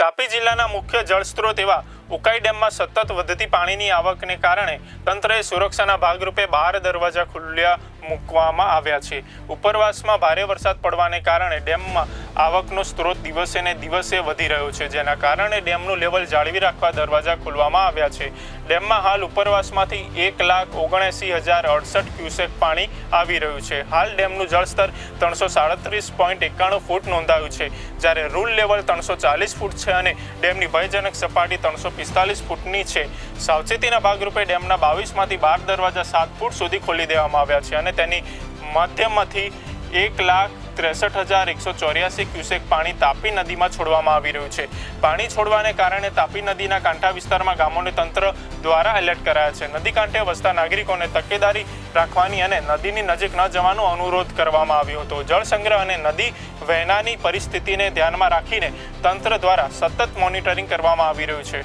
તાપી જિલ્લાના મુખ્ય જળસ્ત્રોત એવા ઉકાઈ ડેમમાં સતત વધતી પાણીની આવકને કારણે તંત્રએ સુરક્ષાના ભાગરૂપે 12 દરવાજા ખુલ્લા મૂકવામાં આવ્યા છે। ઉપરવાસમાં ભારે વરસાદ પડવાને કારણે ડેમમાં આવકનો સ્ત્રોત દિવસે ને દિવસે વધી રહ્યો છે, જેના કારણે ડેમનું લેવલ જાળવી રાખવા દરવાજા ખોલવામાં આવ્યા છે। ડેમમાં હાલ ઉપરવાસમાંથી 1,79,068 ક્યુસેક પાણી આવી રહ્યું છે। હાલ ડેમનું જળસ્તર 337.91 ફૂટ નોંધાયું છે, જ્યારે રૂલ લેવલ 340 ફૂટ છે અને ડેમની ભયજનક સપાટી 345 ફૂટની છે। સાવચેતીના ભાગરૂપે ડેમના 22માંથી 12 દરવાજા 7 ફૂટ સુધી ખોલી દેવામાં આવ્યા છે અને તેની મધ્યમાંથી 1,63,184 ક્યુસેક પાણી તાપી નદીમાં છોડવામાં આવી રહ્યું છે। પાણી છોડવાને કારણે તાપી નદીના કાંઠા વિસ્તારમાં ગામોને તંત્ર દ્વારા એલર્ટ કરાયા છે। નદી કાંઠે વસતા નાગરિકોને તકેદારી રાખવાની અને નદીની નજીક ન જવાનો અનુરોધ કરવામાં આવ્યો હતો। જળ સંગ્રહ અને નદી વહેનાની પરિસ્થિતિને ધ્યાનમાં રાખીને તંત્ર દ્વારા સતત મોનિટરિંગ કરવામાં આવી રહ્યું છે।